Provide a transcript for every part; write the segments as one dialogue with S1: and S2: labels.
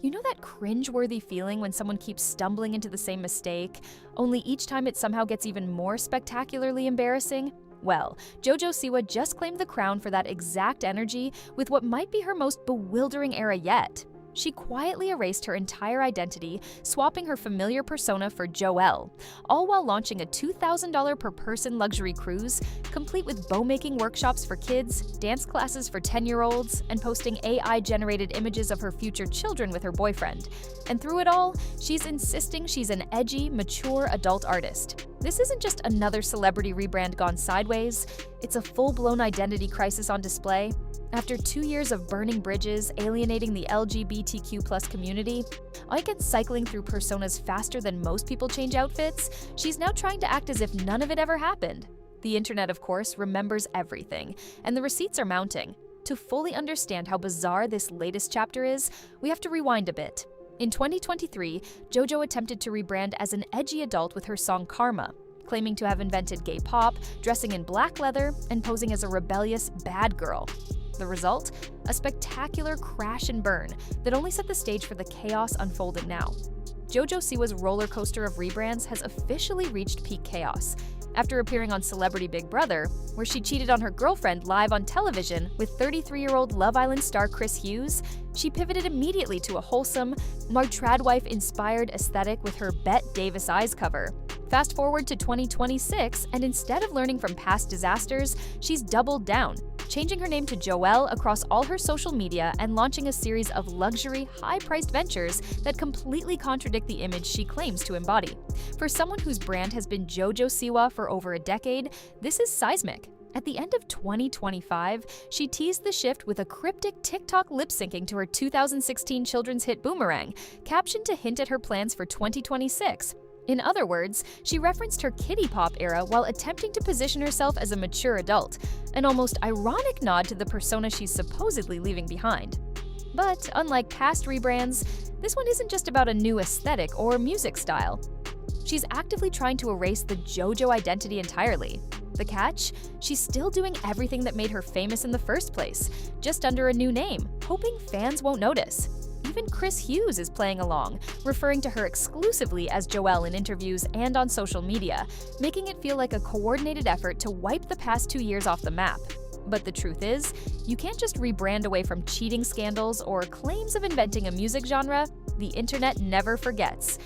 S1: You know that cringe-worthy feeling when someone keeps stumbling into the same mistake, only each time it somehow gets even more spectacularly embarrassing? Well, Jojo Siwa just claimed the crown for that exact energy with what might be her most bewildering era yet. She quietly erased her entire identity, swapping her familiar persona for Joelle, all while launching a $2,000 per person luxury cruise, complete with bow-making workshops for kids, dance classes for 10-year-olds, and posting AI-generated images of her future children with her boyfriend. And through it all, she's insisting she's an edgy, mature adult artist. This isn't just another celebrity rebrand gone sideways, it's a full-blown identity crisis on display. After 2 years of burning bridges, alienating the LGBTQ+ community, and cycling through personas faster than most people change outfits, she's now trying to act as if none of it ever happened. The internet, of course, remembers everything, and the receipts are mounting. To fully understand how bizarre this latest chapter is, we have to rewind a bit. In 2023, Jojo attempted to rebrand as an edgy adult with her song Karma, claiming to have invented gay pop, dressing in black leather, and posing as a rebellious bad girl. The result? A spectacular crash and burn that only set the stage for the chaos unfolding now. Jojo Siwa's roller coaster of rebrands has officially reached peak chaos. After appearing on Celebrity Big Brother, where she cheated on her girlfriend live on television with 33-year-old Love Island star Hughes, she pivoted immediately to a wholesome, Martradwife-inspired aesthetic with her Bette Davis Eyes cover. Fast forward to 2026, and instead of learning from past disasters, she's doubled down, changing her name to Joelle across all her social media and launching a series of luxury, high-priced ventures that completely contradict the image she claims to embody. For someone whose brand has been Jojo Siwa for over a decade, this is seismic. At the end of 2025, she teased the shift with a cryptic TikTok lip-syncing to her 2016 children's hit Boomerang, captioned to hint at her plans for 2026. In other words, she referenced her kiddie pop era while attempting to position herself as a mature adult, an almost ironic nod to the persona she's supposedly leaving behind. But unlike past rebrands, this one isn't just about a new aesthetic or music style. She's actively trying to erase the JoJo identity entirely. The catch? She's still doing everything that made her famous in the first place, just under a new name, hoping fans won't notice. Even Hughes is playing along, referring to her exclusively as Joelle in interviews and on social media, making it feel like a coordinated effort to wipe the past 2 years off the map. But the truth is, you can't just rebrand away from cheating scandals or claims of inventing a music genre. The internet never forgets.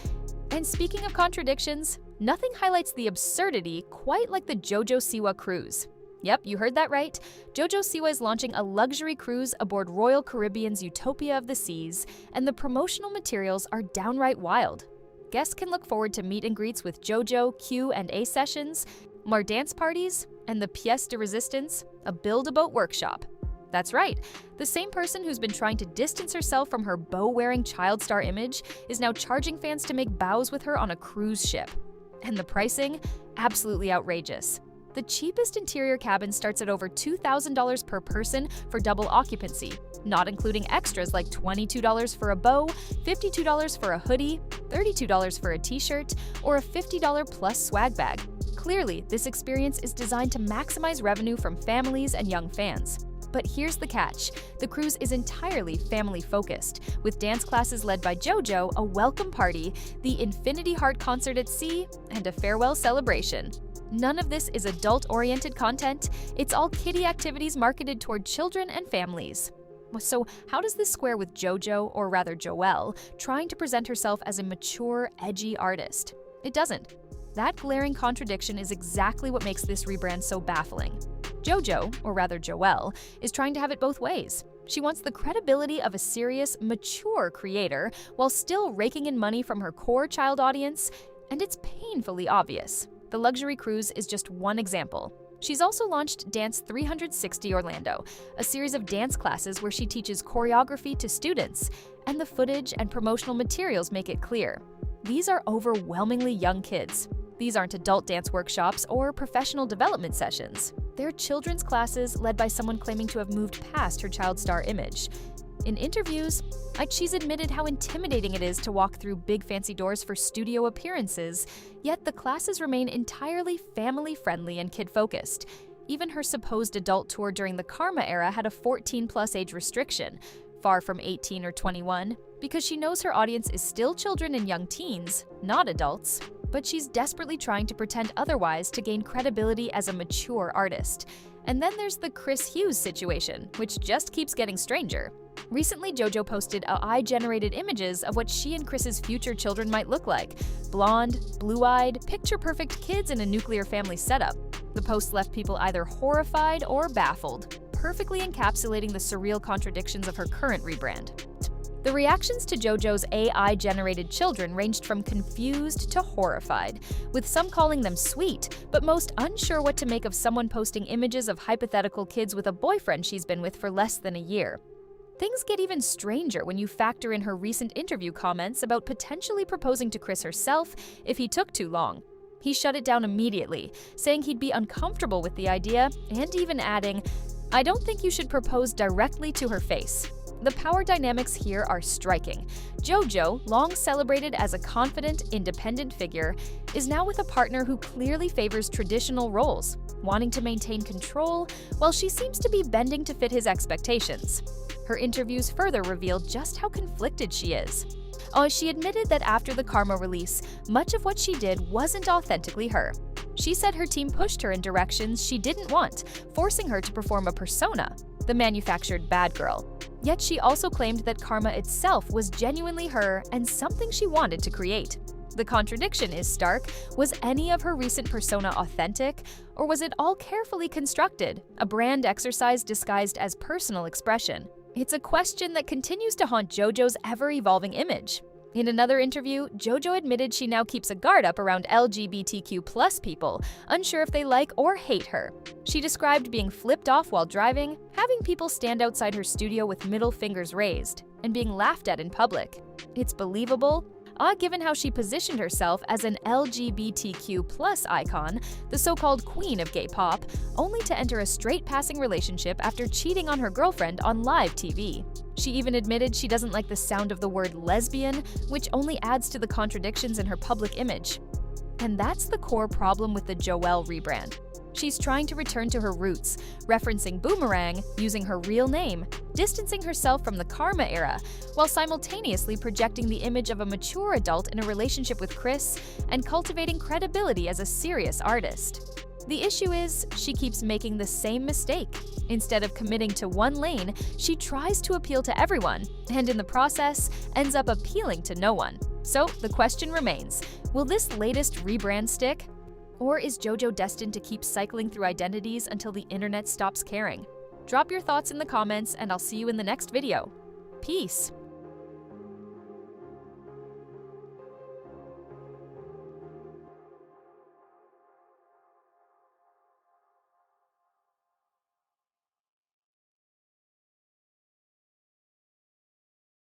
S1: And speaking of contradictions, nothing highlights the absurdity quite like the Jojo Siwa cruise. Yep, you heard that right. Jojo Siwa is launching a luxury cruise aboard Royal Caribbean's Utopia of the Seas, and the promotional materials are downright wild. Guests can look forward to meet and greets with Jojo, Q&A sessions, more dance parties, and the pièce de résistance, a build-a-boat workshop. That's right, the same person who's been trying to distance herself from her bow-wearing child star image is now charging fans to make bows with her on a cruise ship. And the pricing? Absolutely outrageous. The cheapest interior cabin starts at over $2,000 per person for double occupancy, not including extras like $22 for a bow, $52 for a hoodie, $32 for a t-shirt, or a $50 plus swag bag. Clearly, this experience is designed to maximize revenue from families and young fans. But here's the catch. The cruise is entirely family-focused, with dance classes led by Jojo, a welcome party, the Infinity Heart concert at sea, and a farewell celebration. None of this is adult-oriented content. It's all kiddie activities marketed toward children and families. So how does this square with Jojo, or rather Joelle, trying to present herself as a mature, edgy artist? It doesn't. That glaring contradiction is exactly what makes this rebrand so baffling. Jojo, or rather Joelle, is trying to have it both ways. She wants the credibility of a serious, mature creator while still raking in money from her core child audience, and it's painfully obvious. The luxury cruise is just one example. She's also launched Dance 360 Orlando, a series of dance classes where she teaches choreography to students, and the footage and promotional materials make it clear. These are overwhelmingly young kids. These aren't adult dance workshops or professional development sessions. They're children's classes led by someone claiming to have moved past her child star image. In interviews, she's admitted how intimidating it is to walk through big fancy doors for studio appearances, yet the classes remain entirely family-friendly and kid-focused. Even her supposed adult tour during the Karma era had a 14-plus age restriction, far from 18 or 21, because she knows her audience is still children and young teens, not adults. But she's desperately trying to pretend otherwise to gain credibility as a mature artist. And then there's the Chris Hughes situation, which just keeps getting stranger. Recently, Jojo posted AI-generated images of what she and Chris's future children might look like: blonde, blue-eyed, picture-perfect kids in a nuclear family setup. The post left people either horrified or baffled, perfectly encapsulating the surreal contradictions of her current rebrand. The reactions to Jojo's AI-generated children ranged from confused to horrified, with some calling them sweet, but most unsure what to make of someone posting images of hypothetical kids with a boyfriend she's been with for less than a year. Things get even stranger when you factor in her recent interview comments about potentially proposing to Chris herself if he took too long. He shut it down immediately, saying he'd be uncomfortable with the idea, and even adding, "I don't think you should propose directly to her face." The power dynamics here are striking. Jojo, long celebrated as a confident, independent figure, is now with a partner who clearly favors traditional roles, wanting to maintain control while she seems to be bending to fit his expectations. Her interviews further reveal just how conflicted she is. She admitted that after the Karma release, much of what she did wasn't authentically her. She said her team pushed her in directions she didn't want, forcing her to perform a persona, the manufactured bad girl. Yet she also claimed that Karma itself was genuinely her and something she wanted to create. The contradiction is stark. Was any of her recent persona authentic, or was it all carefully constructed, a brand exercise disguised as personal expression? It's a question that continues to haunt Jojo's ever-evolving image. In another interview, Jojo admitted she now keeps a guard up around LGBTQ+ people, unsure if they like or hate her. She described being flipped off while driving, having people stand outside her studio with middle fingers raised, and being laughed at in public. It's believable, given how she positioned herself as an LGBTQ+ icon, the so-called queen of gay pop, only to enter a straight-passing relationship after cheating on her girlfriend on live TV. She even admitted she doesn't like the sound of the word lesbian, which only adds to the contradictions in her public image. And that's the core problem with the Joelle rebrand. She's trying to return to her roots, referencing Boomerang, using her real name, distancing herself from the Karma era, while simultaneously projecting the image of a mature adult in a relationship with Chris and cultivating credibility as a serious artist. The issue is, she keeps making the same mistake. Instead of committing to one lane, she tries to appeal to everyone, and in the process, ends up appealing to no one. So the question remains, will this latest rebrand stick? Or is Jojo destined to keep cycling through identities until the internet stops caring? Drop your thoughts in the comments, and I'll see you in the next video. Peace!